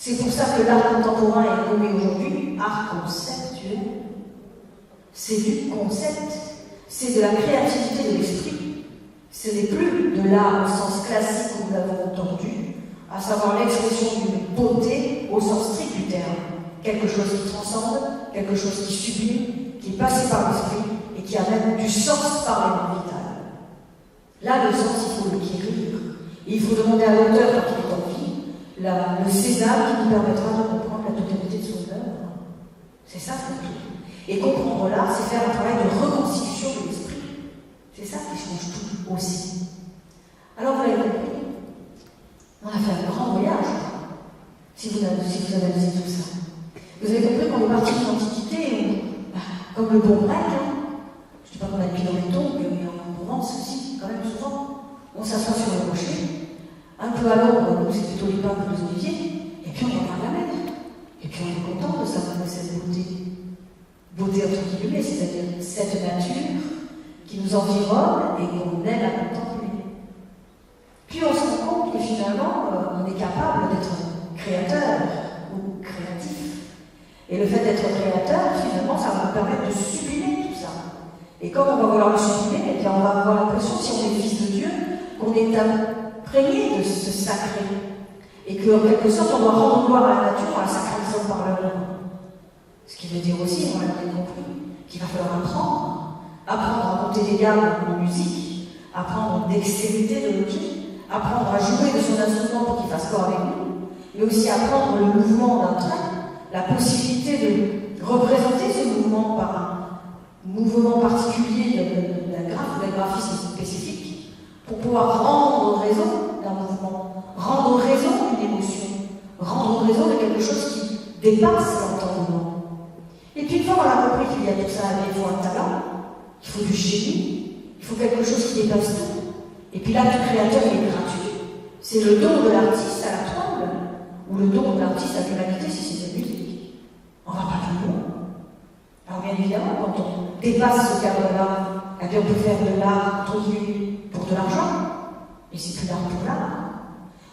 C'est pour ça que l'art contemporain est nommé aujourd'hui art conceptuel. C'est du concept, c'est de la créativité de l'esprit. Ce n'est plus de l'art au sens classique où nous l'avons entendu, à savoir l'expression d'une beauté au sens strict du terme. Quelque chose qui transcende, quelque chose qui sublime, qui est passé par l'esprit et qui a même du sens par l'élan vital. Là, le sens, il faut le guérir. Et il faut demander à l'auteur, quand il est en vie, le sésame qui nous permettra de comprendre la totalité de son œuvre. C'est ça, c'est tout. Et comprendre là, c'est faire un travail de reconstitution de l'esprit. C'est ça qui change tout aussi. Alors, vous l'avez compris, on a fait un grand voyage, si vous analysez tout ça. Vous avez compris qu'on est parti de l'Antiquité, comme le bon grec, je ne dis pas qu'on a le pied dans les tombes, mais en Provence aussi, quand même souvent, on s'assoit sur le rocher, un peu à l'ombre, nous c'est plutôt les pins que les oliviers, et puis on regarde la mer. Et puis on est content de savoir cette beauté. Beauté entre guillemets, c'est-à-dire cette nature qui nous environne et qu'on aime à contempler. Puis on se rend compte que finalement, on est capable d'être créateur ou créatif. Et le fait d'être créateur, finalement, ça va nous permettre de sublimer tout ça. Et comme on va vouloir le sublimer, eh bien on va avoir l'impression, si on est fils de Dieu, qu'on est imprégné de ce sacré. Et qu'en quelque sorte, on doit rendre gloire à la nature en la sacralisant par l'homme. Ce qui veut dire aussi, on l'a bien compris, qu'il va falloir apprendre à monter des gammes en musique, apprendre une dextérité de l'objet, apprendre à jouer de son instrument pour qu'il fasse corps avec nous, mais aussi apprendre le mouvement d'un trait, la possibilité de représenter ce mouvement par un mouvement particulier d'un graphisme spécifique, pour pouvoir rendre raison d'un mouvement, rendre raison d'une émotion, rendre raison de quelque chose qui dépasse l'entendement. Et puis une fois qu'on a compris qu'il y a tout ça, il faut un talent, il faut du génie, il faut quelque chose qui dépasse tout. Et puis l'acte créateur, il est gratuit. C'est le don de l'artiste à la toile, ou le don de l'artiste à l'humanité si c'est de la musique. On va pas plus loin. Alors bien évidemment, quand on dépasse ce cadre-là, eh bien on peut faire de l'art pour de l'argent, mais c'est plus l'art pour l'art.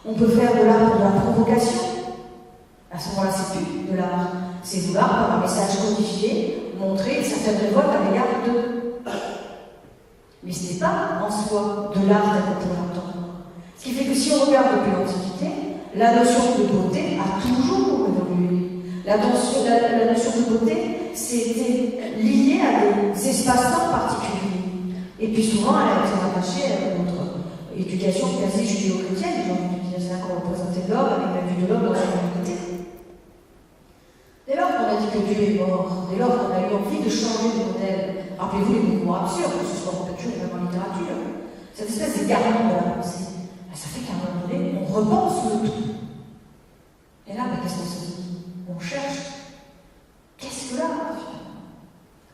On peut faire de l'art pour de la provocation. À ce moment-là, c'est plus de l'art. C'est vouloir, par un message codifié, montrer une certaine révolte à l'égard d'eux. Mais ce n'est pas en soi de l'art tel qu'on pourrait l'entendre. Ce qui fait que si on regarde depuis l'Antiquité, la notion de beauté a toujours évolué. La notion de beauté c'était lié à des espaces-temps particuliers. Et puis souvent, elle a été rattachée à notre éducation quasi judéo-chrétienne, j'ai envie de dire qu'on représentait l'homme avec la vue de l'homme dans son humanité. Dès lors qu'on a dit que Dieu est mort, dès lors qu'on a eu envie de changer de modèle, rappelez-vous les mouvements absurdes, que ce soit en peinture ou même en littérature, cette espèce d'égarement de la pensée, ça fait qu'à un moment donné, on repense le tout. Et là, qu'est-ce qu'on se dit? On cherche. Qu'est-ce que l'art, finalement?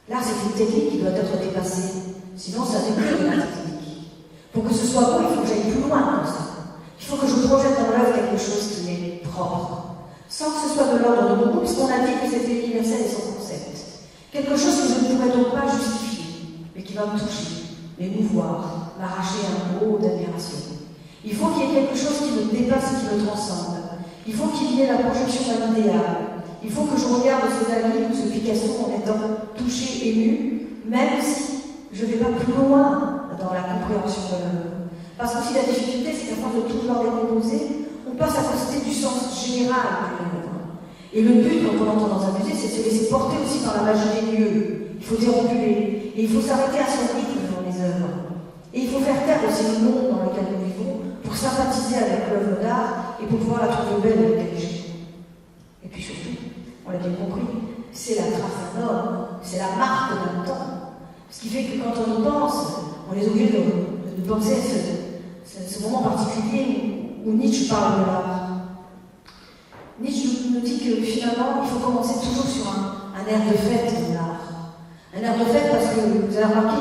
L'art, c'est une technique qui doit être dépassée. Sinon, ça n'est plus de la technique. Pour que ce soit beau, il faut que j'aille plus loin comme ça. Il faut que je projette dans l'œuvre quelque chose qui est propre. Sans que ce soit de l'ordre de mon goût, puisqu'on a dit que c'était universel et sans concept. Quelque chose que je ne pourrais donc pas justifier, mais qui va me toucher, m'émouvoir, m'arracher un mot d'admiration. Il faut qu'il y ait quelque chose qui me dépasse et qui me transcende. Il faut qu'il y ait la projection d'un idéal. Il faut que je regarde ce Dali ou ce Picasso en étant touché, ému, même si je ne vais pas plus loin dans la compréhension de l'œuvre. Parce que si la difficulté, c'est qu'à force de tout vouloir décomposer, on passe à côté du sens général de l'œuvre. Et le but, quand on entre dans un musée, c'est de se laisser porter aussi par la magie des lieux. Il faut déambuler. Et il faut s'arrêter à son rythme dans les œuvres. Et il faut faire taire aussi le monde dans lequel nous vivons pour sympathiser avec l'œuvre d'art et pour pouvoir la trouver belle et intelligente. Et puis surtout, on l'a bien compris, c'est la trace d'un homme, c'est la marque d'un temps. Ce qui fait que quand on y pense, on est obligé de penser à ce moment particulier où Nietzsche parle de l'art. Nietzsche nous dit que finalement, il faut commencer toujours sur un air de fête de l'art. Un air de fête parce que vous avez remarqué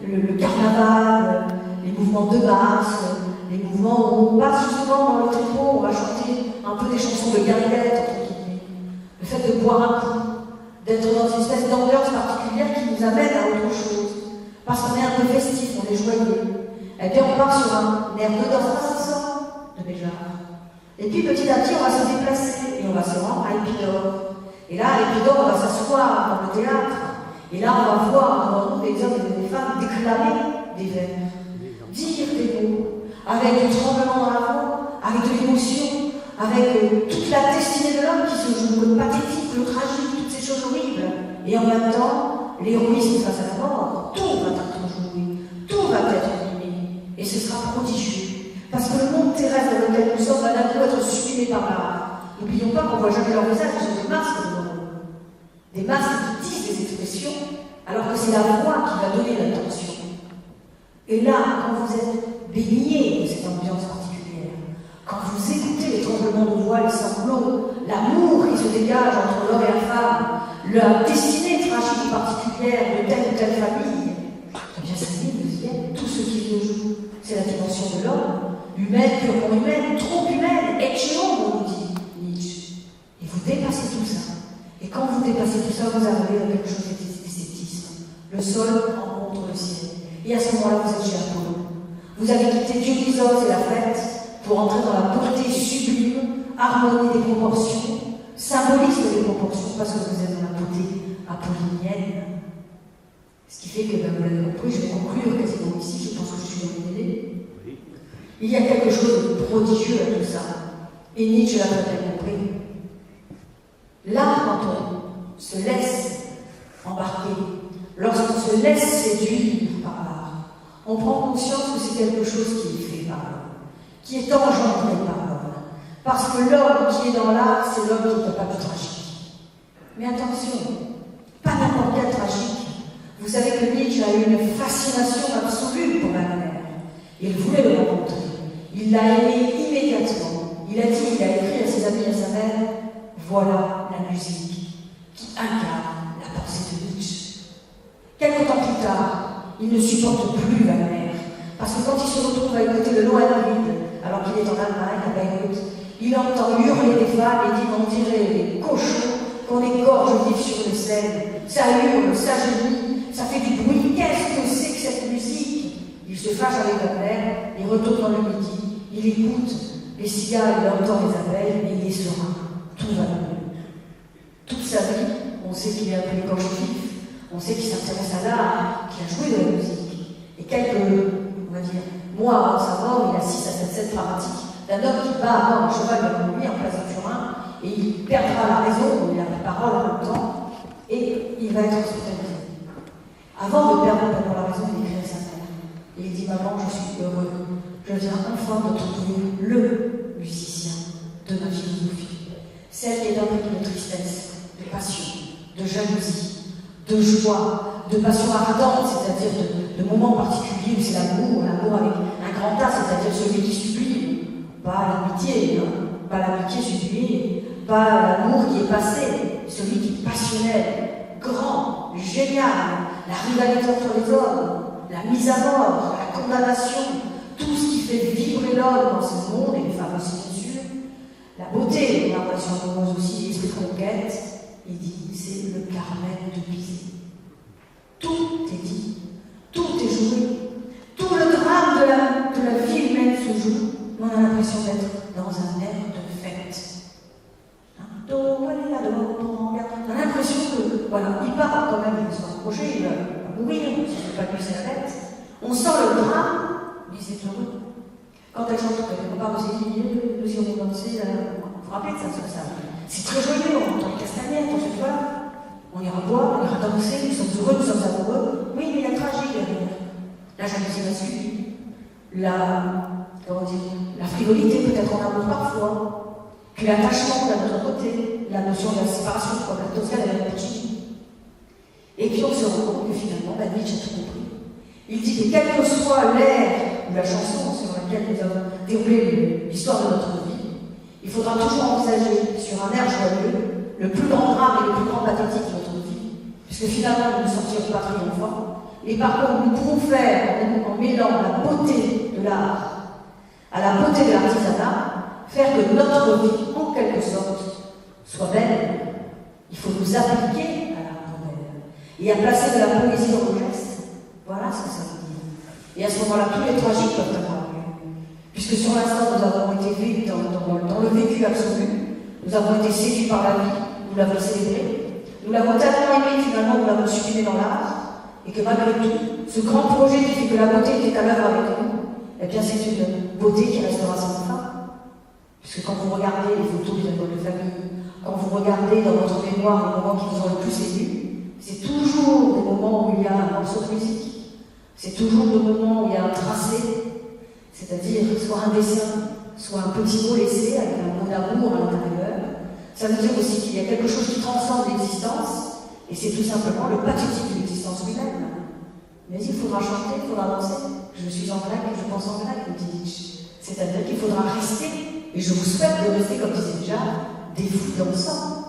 que le carnaval, les mouvements de masse, les mouvements où on passe justement dans le tripot, on va chanter un peu des chansons de guinguette, entre guillemets. Le fait de boire un coup, d'être dans une espèce d'ambiance particulière qui nous amène à autre chose. Parce qu'on est un peu festif, on est joyeux. Eh bien, on part sur un air de danse, pas ça, de Béjart. Et puis petit à petit, on va se déplacer et on va se rendre à Épidore. Et là, à Épidore, on va s'asseoir dans le théâtre. Et là, on va voir devant nous des hommes et des femmes déclamer des vers, dire des mots, avec du tremblement dans la voix, avec de l'émotion, avec toute la destinée de l'homme qui se joue, le pathétique, le tragique, toutes ces choses horribles. Et en même temps, l'héroïsme face à la mort, tout va être joué, tout va être animé. Et ce sera prodigieux. Parce que le monde terrestre dans lequel nous sommes va d'un coup être sublimé par l'art. N'oublions pas qu'on ne voit jamais leur visage, ils ont des masques devant nous. Des masques qui disent des expressions, alors que c'est la voix qui va donner l'intention. Et là, quand vous êtes baigné de cette ambiance particulière, quand vous écoutez les tremblements de voix, les sanglots, l'amour qui se dégage entre l'homme et la femme, la destinée tragique et particulière de telle ou telle famille, eh bien ça y est, vous y êtes, tout ce qui se joue, c'est la dimension de l'homme, humaine, purement humaine, trop humaine, ecce homo, nous dit Nietzsche. Et vous dépassez tout ça. Et quand vous dépassez tout ça, vous arrivez à quelque chose d'esthétisme. Le sol rencontre le ciel. Et à ce moment-là, vous êtes chez Apollo. Vous avez quitté Dionysos et la fête pour entrer dans la beauté sublime, harmonie des proportions, symbolisme des proportions, parce que vous êtes dans la beauté apollinienne. Ce qui fait que, vous l'avez compris, je vais conclure quasiment ici, je pense que je suis dans le délai. Il y a quelque chose de prodigieux à tout ça. Et Nietzsche l'a très bien compris. Là, quand on se laisse embarquer, lorsqu'on se laisse séduire par l'art, on prend conscience que c'est quelque chose qui est fait par l'homme, qui est engendré par l'homme. Parce que l'homme qui est dans l'art, c'est l'homme qui est capable de tragique. Mais attention, pas n'importe quel tragique. Vous savez que Nietzsche a eu une fascination absolue pour Wagner. Il voulait le rencontrer. Il l'a aimé immédiatement. Il a dit, il a écrit à ses amis et à sa mère, voilà la musique qui incarne la pensée de Nietzsche. Quelque temps plus tard, il ne supporte plus Wagner, parce que quand il se retrouve à écouter le Lohengrin, alors qu'il est en Allemagne, à Bayreuth, il entend hurler des femmes et dit qu'on dirait des cochons qu'on égorge vifs sur les scènes. Ça hurle, ça gémit, ça fait du bruit. Qu'est-ce que c'est que cette musique? Il se fâche avec Wagner, il retourne dans le midi, il écoute les cigales, il entend les abeilles et il est serein. Tout va mieux. Toute sa vie, on sait qu'il est un peu écorché-vif, on sait qu'il s'intéresse à l'art, qu'il a joué de la musique. Et quelques, on va dire, mois avant sa mort, il assiste à cette scène dramatique d'un homme qui bat à mort un cheval devant lui en place de Turin, et il perdra la raison, il a la parole en même temps, et il va être hospitalisé. Avant de perdre la raison, il écrit à sa mère. Et il dit, maman, je suis heureux. Je viens enfin de trouver le musicien de ma philosophie. Celle qui est impliquée de tristesse, de passion, de jalousie, de joie, de passion ardente, c'est-à-dire de moments particuliers où c'est l'amour avec un grand A, c'est-à-dire celui qui sublime, pas l'amitié, hein, pas l'amitié sublimée, pas l'amour qui est passé, celui qui est passionnel, grand, génial, la rivalité entre les hommes, la mise à mort, la condamnation, tout ce qui fait vibrer l'homme dans ce monde, et les femmes aussi bien sûr, la beauté, la passion amoureuse aussi, l'esprit de conquête, il dit, c'est le Carmel de Bizet. Tout est dit, tout est joué, tout le drame de la vie humaine se joue. On a l'impression d'être dans un air de fête. On a l'impression que, voilà, il part quand même, il va se rapprocher, il va mourir, si ce n'est pas lui, c'est la bête. On sent le drame, mais c'est heureux. Quand elle chante, on parle de ces lignes, nous irons danser, vous vous rappelez de ça, c'est très joyeux, on entend les castagnettes, on se dit voilà, on ira boire, on ira danser, nous sommes heureux, nous sommes amoureux. Oui, mais il y a la tragique derrière. La jalousie masculine, la frivolité peut-être en amour parfois, puis l'attachement d'un autre côté, la notion de la séparation comme la Toscane et la Puccini. Et puis on se rend compte que finalement, Nietzsche a tout compris. Il dit que quel que soit l'air ou la chanson sur laquelle nous avons déroulé l'histoire de notre vie, il faudra toujours envisager sur un air joyeux le plus grand drame et le plus grand pathétique de notre vie, puisque finalement nous ne sortirons pas triomphants. Et par contre, nous pouvons faire, en mêlant la beauté de l'art à la beauté de l'artisanat, faire que notre vie, en quelque sorte, soit belle. Il faut nous appliquer à l'art moderne et à placer de la poésie dans nos gestes. Voilà ce que ça veut dire. Et à ce moment-là, tous les tragiques peuvent avoir lieu. Puisque sur l'instant, nous avons été vus dans le vécu absolu, nous avons été séduits par la vie, nous l'avons célébrée, nous l'avons tellement aimé finalement, nous l'avons supprimé dans l'art, et que malgré tout, ce grand projet qui fait que la beauté était à l'œuvre avec nous, eh bien c'est une beauté qui restera sans fin. Puisque quand vous regardez les photos des albums de famille, quand vous regardez dans votre mémoire les moments qui vous ont le plus ému, c'est toujours des moments où il y a un morceau de musique, c'est toujours des moments où il y a un tracé, c'est-à-dire soit un dessin, soit un petit mot laissé avec un mot d'amour à l'intérieur. Ça veut dire aussi qu'il y a quelque chose qui transcende l'existence, et c'est tout simplement le pathétique de l'existence lui-même. Mais il faudra chanter, il faudra danser. Je suis en grec et je pense en grec, me dit Nietzsche. C'est-à-dire qu'il faudra rester, et je vous souhaite de rester, comme disait déjà, des fous dansants.